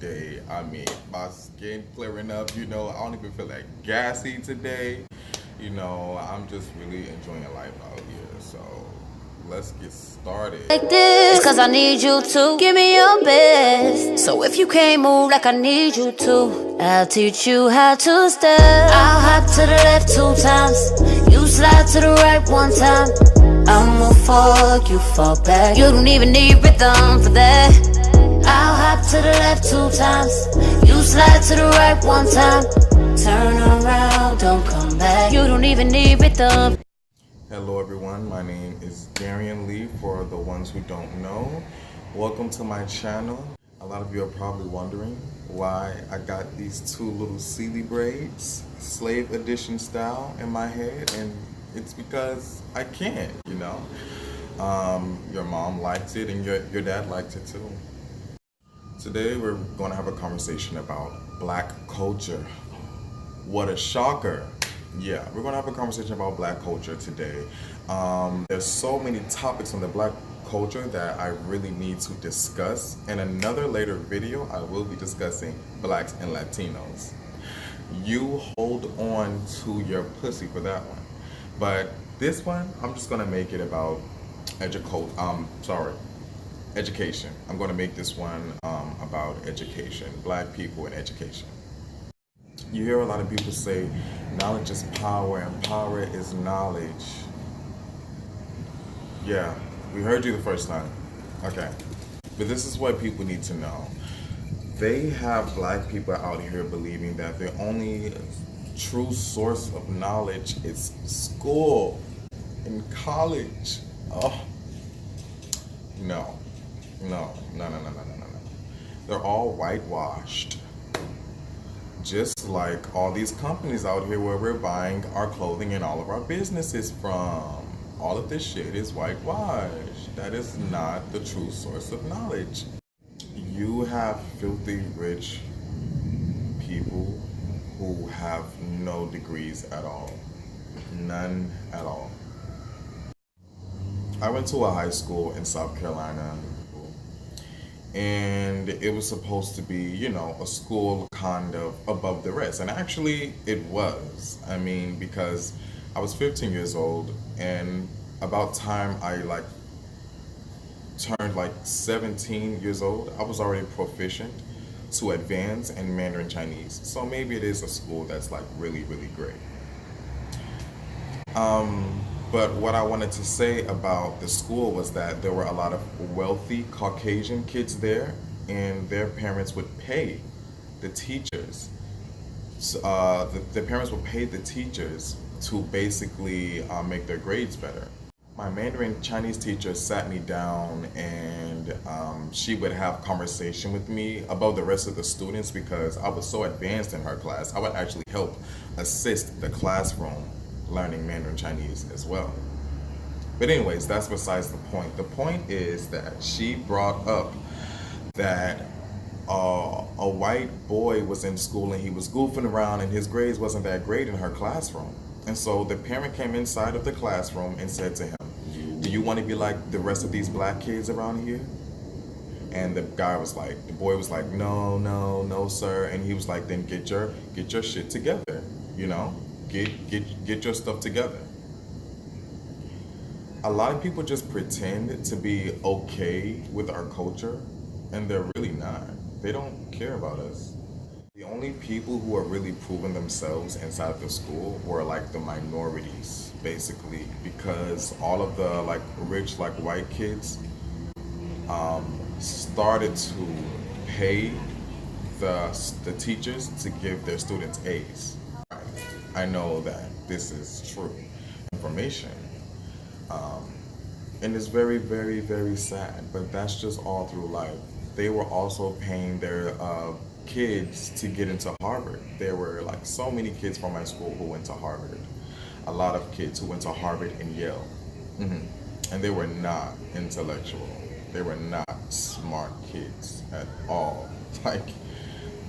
day. I mean, my skin clearing up, I don't even feel that gassy today. I'm just really enjoying life out here. So let's get started. Like this, cause I need you to give me your best. So if you can't move like I need you to, I'll teach you how to step. I'll hop to the left 2 times, you slide to the right 1 time. I'll move forward, you fall back. You don't even need rhythm for that. I'll hop to the left 2 times, you slide to the right 1 time. Turn around, don't come back. You don't even need rhythm. Hello, everyone. My name is Darien Lee. For the ones who don't know, welcome to my channel. A lot of you are probably wondering why I got these two little Sealy braids, slave edition style, in my head, and it's because I can. Your mom liked it, and your dad liked it too. Today we're going to have a conversation about black culture. What a shocker. Yeah, we're going to have a conversation about black culture today. There's so many topics on the black culture that I really need to discuss. In another later video, I will be discussing blacks and Latinos. You hold on to your pussy for that one. But this one, I'm just going to make it about education. I'm going to make this one about education, black people and education. You hear a lot of people say, knowledge is power and power is knowledge. Yeah, we heard you the first time. Okay. But this is what people need to know. They have black people out here believing that the only true source of knowledge is school and college. Oh, no. No. They're all whitewashed. Just like all these companies out here where we're buying our clothing and all of our businesses from. All of this shit is whitewashed. That is not the true source of knowledge. You have filthy rich people who have no degrees at all. None at all. I went to a high school in South Carolina, and it was supposed to be, a school kind of above the rest. And actually, it was. I mean, because I was 15 years old, and about time I turned 17 years old, I was already proficient to advanced in Mandarin Chinese. So maybe it is a school that's really, really great. But what I wanted to say about the school was that there were a lot of wealthy Caucasian kids there, and their parents would pay the teachers. The parents would pay the teachers to basically make their grades better. My Mandarin Chinese teacher sat me down, and she would have conversation with me about the rest of the students because I was so advanced in her class. I would actually help assist the classroom learning Mandarin Chinese as well. But anyways, that's besides the point. The point is that she brought up that a white boy was in school and he was goofing around and his grades wasn't that great in her classroom. And so the parent came inside of the classroom and said to him, "Do you want to be like the rest of these black kids around here?" And the boy was like, no, sir. And he was like, then get your shit together, get your stuff together. A lot of people just pretend to be okay with our culture, and they're really not. They don't care about us. The only people who are really proving themselves inside the school were the minorities, basically, because all of the rich white kids started to pay the teachers to give their students A's. I know that this is true information, and it's very, very, very sad, but that's just all through life. They were also paying their kids to get into Harvard. There were so many kids from my school who went to Harvard. A lot of kids who went to Harvard and Yale. And they were not intellectual. They were not smart kids at all.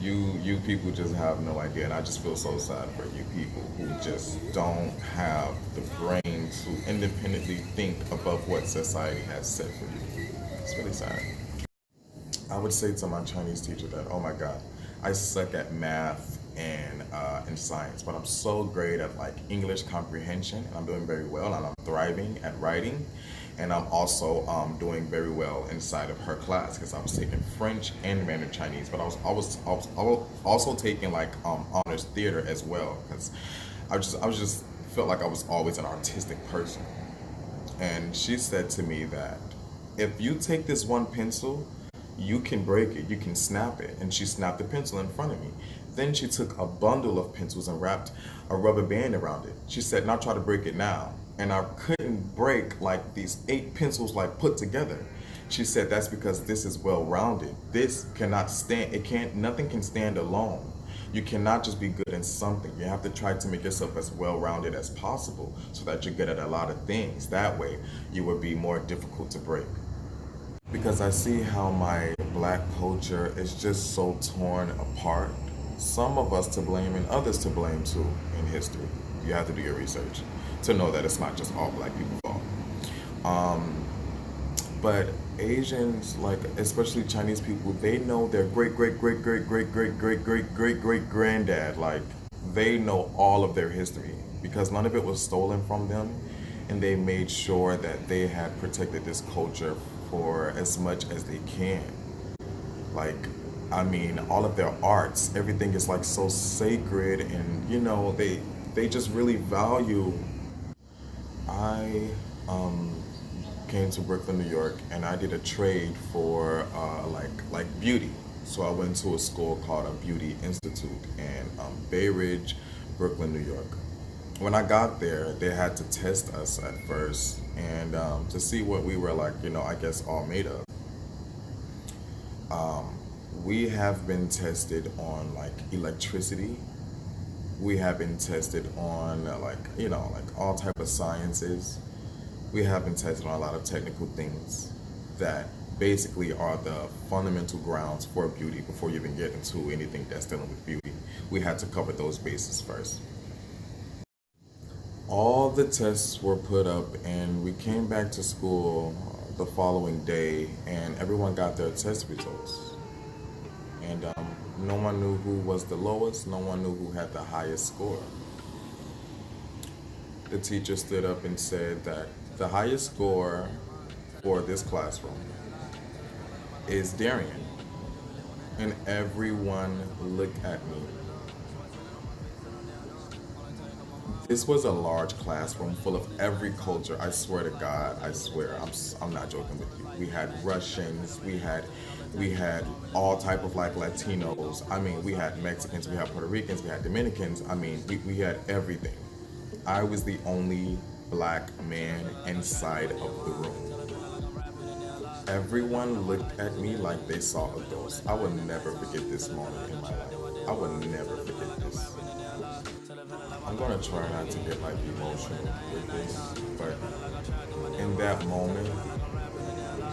You people just have no idea, and I just feel so sad for you people who just don't have the brain to independently think above what society has said for you. It's really sad. I would say to my Chinese teacher that, oh my God, I suck at math and science, but I'm so great at like English comprehension, and I'm doing very well, and I'm thriving at writing, and I'm also doing very well inside of her class because I was taking French and Mandarin Chinese, but I was also taking like honors theater as well because I was just felt like I was always an artistic person. And she said to me that if you take this one pencil, you can break it, you can snap it. And she snapped the pencil in front of me. Then she took a bundle of pencils and wrapped a rubber band around it. She said, now try to break it now. And I couldn't break like these 8 pencils like put together. She said that's because this is well rounded. This cannot stand, it can't, nothing can stand alone. You cannot just be good in something. You have to try to make yourself as well rounded as possible so that you're good at a lot of things. That way, you will be more difficult to break. Because I see how my black culture is just so torn apart. Some of us to blame and others to blame too in history. You have to do your research to know that it's not just all black people's fault. But Asians, like especially Chinese people, they know their great great great great great great great great great great granddad. Like they know all of their history because none of it was stolen from them, and they made sure that they had protected this culture for as much as they can. Like, I mean, all of their arts, everything is like so sacred, and you know, they just really value. I came to Brooklyn, New York, and I did a trade for like beauty. So I went to a school called a Beauty Institute in Bay Ridge, Brooklyn, New York. When I got there, they had to test us at first and to see what we were like, you know, I guess all made of. We have been tested on like electricity. We have been tested on like, you know, like all type of sciences. We have been tested on a lot of technical things that basically are the fundamental grounds for beauty before you even get into anything that's dealing with beauty. We had to cover those bases first. All the tests were put up, and we came back to school the following day, and everyone got their test results. And no one knew who was the lowest, no one knew who had the highest score. The teacher stood up and said that the highest score for this classroom is Darien. And everyone looked at me. This was a large classroom full of every culture. I swear to God, I swear, I'm not joking with you. We had Russians, we had all type of like Latinos. I mean, we had Mexicans, we had Puerto Ricans, we had Dominicans. I mean, we had everything. I was the only black man inside of the room. Everyone looked at me like they saw a ghost. I will never forget this moment in my life. I will never forget this. I'm gonna try not to get like emotional with this, but in that moment,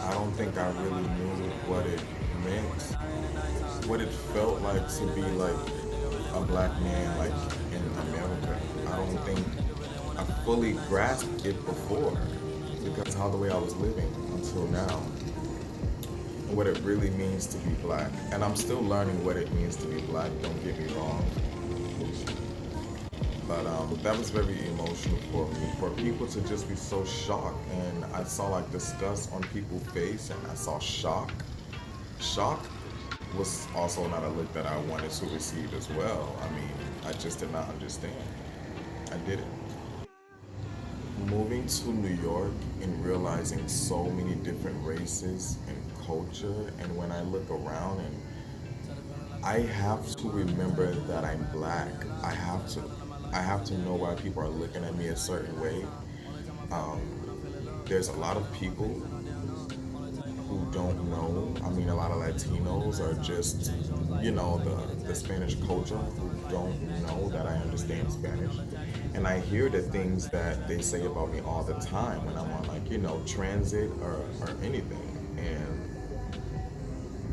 I don't think I really knew what it meant, what it felt like to be like a black man like in America. I don't think I fully grasped it before because how the way I was living until now, and what it really means to be black. And I'm still learning what it means to be black, don't get me wrong. But that was very emotional for me, for people to just be so shocked. And I saw like disgust on people's face, and I saw shock. Shock was also not a look that I wanted to receive as well. I mean, I just did not understand. I didn't. Moving to New York and realizing so many different races and culture, and when I look around and I have to remember that I'm black. I have to. I have to know why people are looking at me a certain way. Um, there's a lot of people who don't know. I mean, a lot of Latinos are just, you know, the Spanish culture who don't know that I understand Spanish. And I hear the things that they say about me all the time when I'm on like, you know, transit or anything. And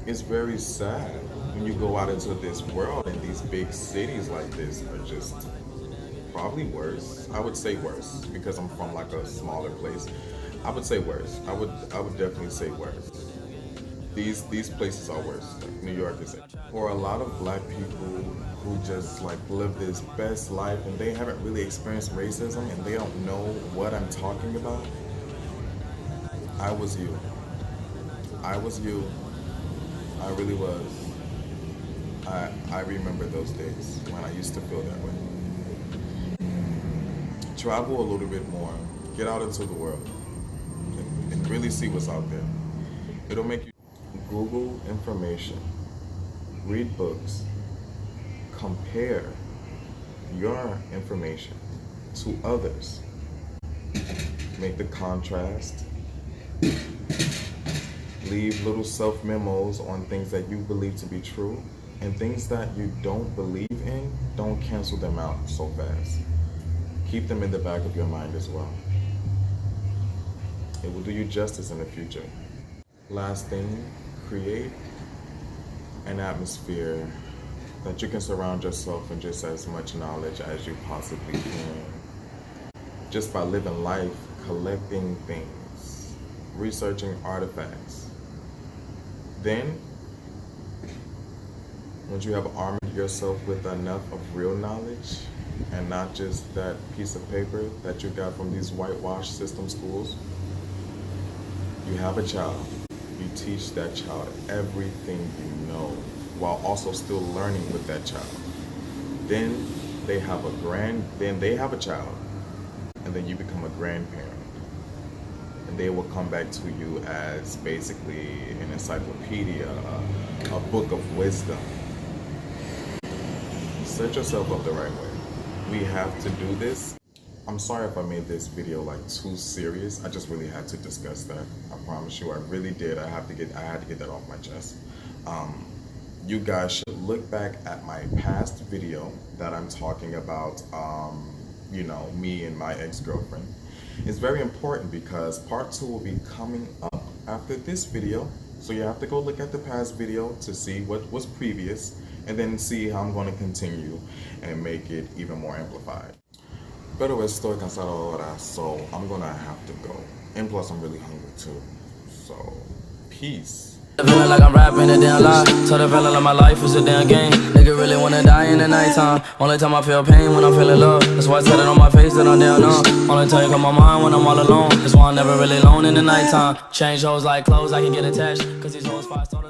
it's very sad when you go out into this world and these big cities like this are just probably worse. I would say worse because I'm from like a smaller place. I would say worse. I would definitely say worse these places are worse. Like New York is it. For a lot of black people who just like live this best life and they haven't really experienced racism and they don't know what I'm talking about, I was you. I was you. I really was. I remember those days when I used to feel that way. Travel a little bit more. Get out into the world and really see what's out there. It'll make you Google information, read books, compare your information to others. Make the contrast. Leave little self-memos on things that you believe to be true, and things that you don't believe in, don't cancel them out so fast. Keep them in the back of your mind as well. It will do you justice in the future. Last thing, create an atmosphere that you can surround yourself in just as much knowledge as you possibly can. Just by living life, collecting things, researching artifacts. Then, once you have armored yourself with enough of real knowledge, and not just that piece of paper that you got from these whitewashed system schools, you have a child. You teach that child everything you know, while also still learning with that child. Then they have a child, and then you become a grandparent. And they will come back to you as basically an encyclopedia, a book of wisdom. Set yourself up the right way. We have to do this. I'm sorry if I made this video like too serious. I just really had to discuss that. I promise you, I really did. I had to get that off my chest. You guys should look back at my past video that I'm talking about, you know, me and my ex-girlfriend. It's very important because part 2 will be coming up after this video. So you have to go look at the past video to see what was previous, and then see how I'm going to continue and make it even more amplified. Pero estoy cansado ahora, so I'm going to have to go. And plus, I'm really hungry too. So, peace. Feeling like I'm rapping a damn lie. So the feeling like my life is a damn game. Nigga really wanna die in the nighttime. Only time I feel pain when I'm feeling love. That's why I said it on my face that I'm down on. Only time you come my mind when I'm all alone. That's why I'm never really alone in the nighttime. Change hoes like clothes, I can get attached. Cause these hoes 5 stars.